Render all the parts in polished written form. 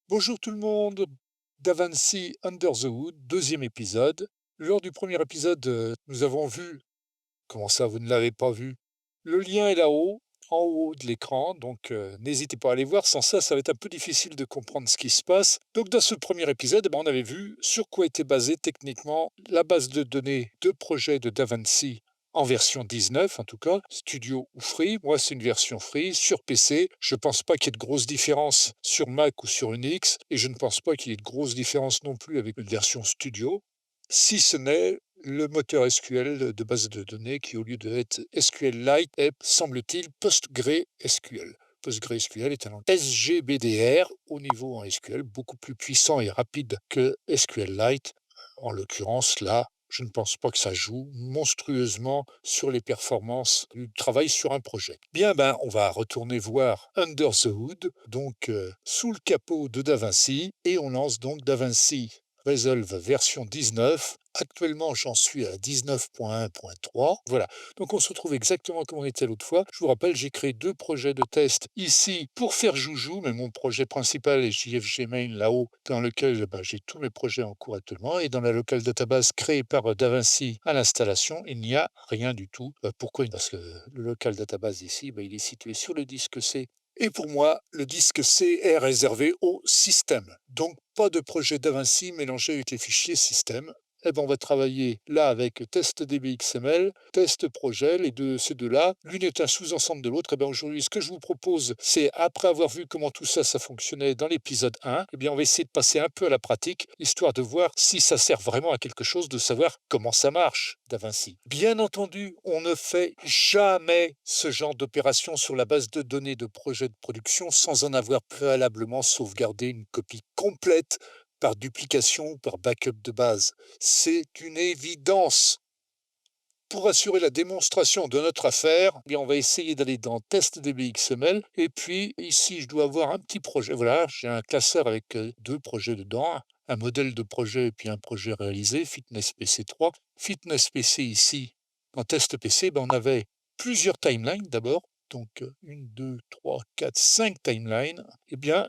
Bonjour tout le monde, DaVinci Under the Hood, deuxième épisode. Lors du premier épisode, nous avons vu, comment ça vous ne l'avez pas vu? Le lien est là-haut, en haut de l'écran, donc n'hésitez pas à aller voir. Sans ça, ça va être un peu difficile de comprendre ce qui se passe. Donc dans ce premier épisode, on avait vu sur quoi était basée techniquement la base de données de projet de DaVinci en version 19, en tout cas, Studio ou Free. Moi, c'est une version Free sur PC. Je ne pense pas qu'il y ait de grosses différences sur Mac ou sur Unix, et je ne pense pas qu'il y ait de grosses différences non plus avec une version Studio, si ce n'est le moteur SQL de base de données qui, au lieu d'être SQLite, est, semble-t-il, PostgreSQL. PostgreSQL est un langage SGBDR au niveau en SQL, beaucoup plus puissant et rapide que SQLite. En l'occurrence, là, je ne pense pas que ça joue monstrueusement sur les performances du travail sur un projet. Bien, on va retourner voir Under the Hood, donc sous le capot de DaVinci, et on lance donc DaVinci Resolve version 19. Actuellement, j'en suis à 19.1.3. Voilà. Donc, on se retrouve exactement comme on était l'autre fois. Je vous rappelle, j'ai créé deux projets de test ici pour faire joujou, mais mon projet principal est JFG Main là-haut, dans lequel j'ai tous mes projets en cours actuellement. Et dans la local database créée par DaVinci à l'installation, il n'y a rien du tout. Pourquoi? Parce que le local database ici, il est situé sur le disque C. Et pour moi, le disque C est réservé au système. Donc, pas de projet DaVinci mélangé avec les fichiers système. On va travailler là avec test.dbxml, test projet, ces deux-là. L'une est un sous-ensemble de l'autre. Aujourd'hui, ce que je vous propose, c'est, après avoir vu comment tout ça, ça fonctionnait dans l'épisode 1, on va essayer de passer un peu à la pratique, histoire de voir si ça sert vraiment à quelque chose, de savoir comment ça marche, DaVinci. Bien entendu, on ne fait jamais ce genre d'opération sur la base de données de projet de production sans en avoir préalablement sauvegardé une copie complète par duplication ou par backup de base. C'est une évidence. Pour assurer la démonstration de notre affaire, on va essayer d'aller dans test.dbxml, et puis ici je dois avoir un petit projet. Voilà, j'ai un classeur avec deux projets dedans, un modèle de projet et puis un projet réalisé, Fitness PC 3. Fitness PC ici, en test PC, on avait plusieurs timelines d'abord. Donc 1, 2, 3, 4, 5 timelines.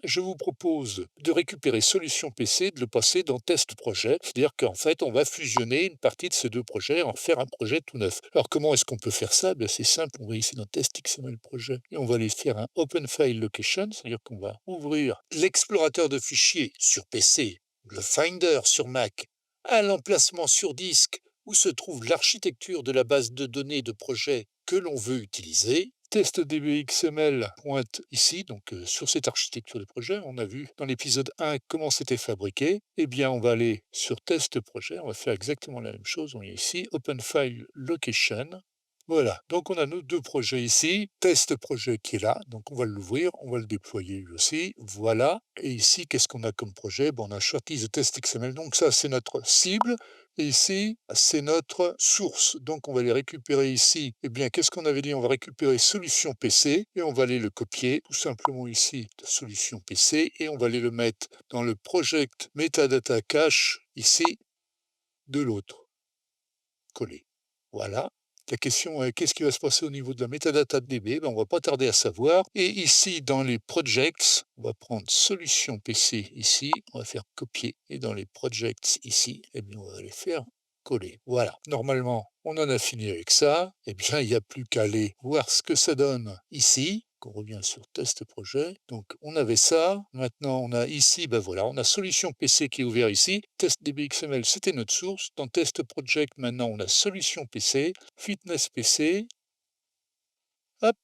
Je vous propose de récupérer Solution PC, de le passer dans Test Projet. C'est-à-dire qu'en fait, on va fusionner une partie de ces deux projets, en faire un projet tout neuf. Alors, comment est-ce qu'on peut faire ça? C'est simple, on va ici dans Test XML Projet et on va aller faire un Open File Location, c'est-à-dire qu'on va ouvrir l'explorateur de fichiers sur PC, le Finder sur Mac, à l'emplacement sur disque où se trouve l'architecture de la base de données de projet que l'on veut utiliser. Test.dbxml pointe ici, donc sur cette architecture de projet. On a vu dans l'épisode 1 comment c'était fabriqué. On va aller sur Test Projet, on va faire exactement la même chose. On est ici, Open File Location. Voilà, donc on a nos deux projets ici, test projet qui est là, donc on va l'ouvrir, on va le déployer lui aussi, voilà. Et ici, qu'est-ce qu'on a comme projet? On a Shorties de test XML, donc ça c'est notre cible, et ici c'est notre source. Donc on va les récupérer ici. Qu'est-ce qu'on avait dit? On va récupérer solution PC, et on va aller le copier tout simplement ici de solution PC, et on va aller le mettre dans le project metadata cache ici de l'autre, coller. Voilà. La question est, qu'est-ce qui va se passer au niveau de la metadata de DB? On ne va pas tarder à savoir. Et ici, dans les projects, on va prendre solution PC ici, on va faire copier. Et dans les projects ici, on va les faire coller. Voilà. Normalement, on en a fini avec ça. Il n'y a plus qu'à aller voir ce que ça donne ici. On revient sur test projet. Donc, on avait ça. Maintenant, on a ici, on a solution PC qui est ouvert ici. Test DBXML, c'était notre source. Dans test project, maintenant, on a solution PC, fitness PC. Hop,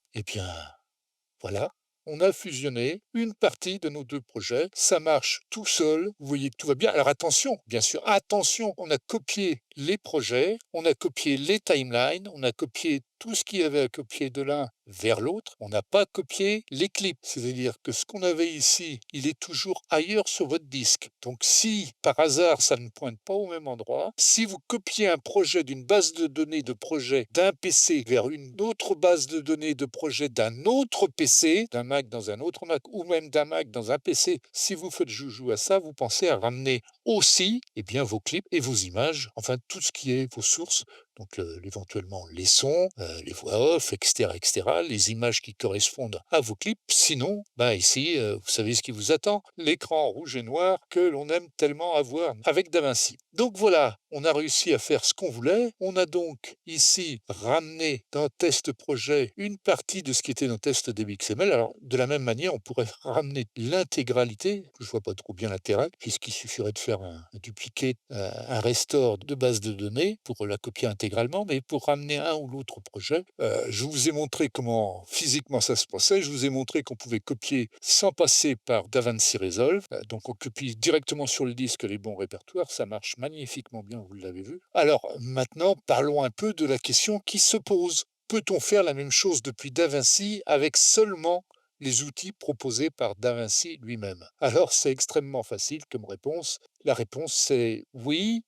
voilà. On a fusionné une partie de nos deux projets. Ça marche tout seul. Vous voyez que tout va bien. Alors attention, bien sûr, attention, on a copié les projets, on a copié les timelines, on a copié tout ce qu'il y avait à copier de l'un vers l'autre. On n'a pas copié les clips. C'est-à-dire que ce qu'on avait ici, il est toujours ailleurs sur votre disque. Donc si par hasard ça ne pointe pas au même endroit, si vous copiez un projet d'une base de données de projet d'un PC vers une autre base de données de projet d'un autre PC, d'un Mac dans un autre Mac, ou même d'un Mac dans un PC, si vous faites joujou à ça, vous pensez à ramener aussi, eh bien, vos clips et vos images, enfin tout ce qui est vos sources, donc éventuellement les sons, les voix off, etc., etc., les images qui correspondent à vos clips. Sinon, bah ici, vous savez ce qui vous attend, l'écran rouge et noir que l'on aime tellement avoir avec DaVinci. Donc voilà, on a réussi à faire ce qu'on voulait. On a donc ici ramené dans test projet une partie de ce qui était dans test DBXML. Alors de la même manière, on pourrait ramener l'intégralité. Je vois pas trop bien l'intérêt, puisqu'il suffirait de faire un duplicate, un restore de base de données pour la copier intégralement, mais pour ramener un ou l'autre projet, je vous ai montré comment physiquement ça se passait. Je vous ai montré qu'on pouvait copier sans passer par DaVinci Resolve. Donc on copie directement sur le disque les bons répertoires. Ça marche magnifiquement bien, vous l'avez vu. Alors maintenant, parlons un peu de la question qui se pose. Peut-on faire la même chose depuis DaVinci avec seulement les outils proposés par DaVinci lui-même? Alors, c'est extrêmement facile comme réponse. La réponse, c'est oui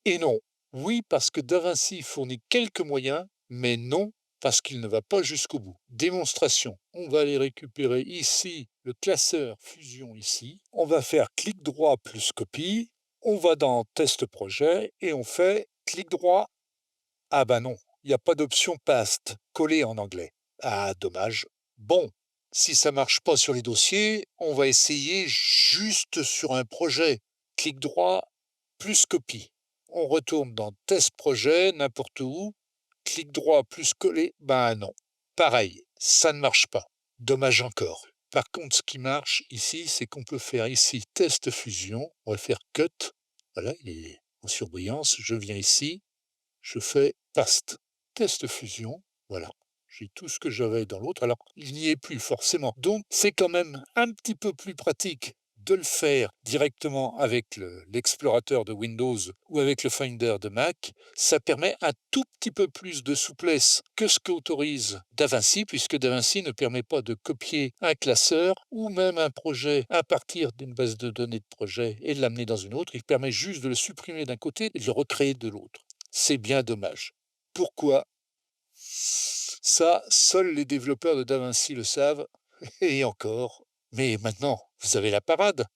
et non. Oui, parce que DaVinci fournit quelques moyens, mais non, parce qu'il ne va pas jusqu'au bout. Démonstration. On va aller récupérer ici le classeur Fusion ici. On va faire clic droit plus copie. On va dans Test projet et on fait clic droit. Ah ben non, il n'y a pas d'option paste, coller en anglais. Ah, dommage. Bon, si ça marche pas sur les dossiers, on va essayer juste sur un projet. Clic droit, plus copie. On retourne dans test projet, n'importe où. Clic droit, plus coller. Ben non. Pareil, ça ne marche pas. Dommage encore. Par contre, ce qui marche ici, c'est qu'on peut faire ici test fusion. On va faire cut. Voilà, il est en surbrillance. Je viens ici. Je fais paste, test fusion, voilà. J'ai tout ce que j'avais dans l'autre. Alors, il n'y est plus forcément. Donc, c'est quand même un petit peu plus pratique de le faire directement avec l'explorateur de Windows ou avec le Finder de Mac. Ça permet un tout petit peu plus de souplesse que ce qu'autorise DaVinci, puisque DaVinci ne permet pas de copier un classeur ou même un projet à partir d'une base de données de projet et de l'amener dans une autre. Il permet juste de le supprimer d'un côté et de le recréer de l'autre. C'est bien dommage. Pourquoi? Ça, seuls les développeurs de DaVinci le savent, et encore. Mais maintenant, vous avez la parade.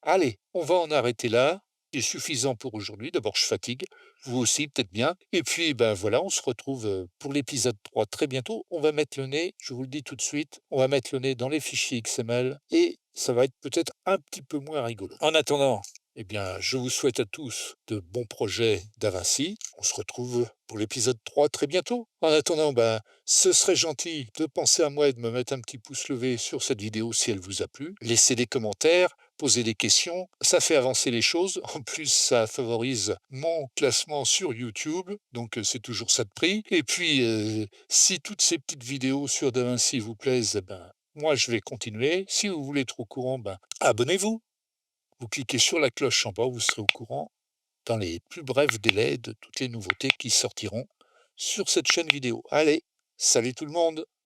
Allez, on va en arrêter là. C'est suffisant pour aujourd'hui. D'abord, je fatigue. Vous aussi, peut-être bien. Et puis, ben voilà, on se retrouve pour l'épisode 3 très bientôt. On va mettre le nez, je vous le dis tout de suite, on va mettre le nez dans les fichiers XML et ça va être peut-être un petit peu moins rigolo. En attendant, eh bien, je vous souhaite à tous de bons projets d'Avinci. On se retrouve pour l'épisode 3 très bientôt. En attendant, ben, ce serait gentil de penser à moi et de me mettre un petit pouce levé sur cette vidéo si elle vous a plu. Laissez des commentaires, posez des questions. Ça fait avancer les choses. En plus, ça favorise mon classement sur YouTube. Donc, c'est toujours ça de prix. Et puis, si toutes ces petites vidéos sur DaVinci vous plaisent, eh ben, moi, je vais continuer. Si vous voulez être au courant, ben, abonnez-vous. Vous cliquez sur la cloche en bas, vous serez au courant dans les plus brefs délais de toutes les nouveautés qui sortiront sur cette chaîne vidéo. Allez, salut tout le monde!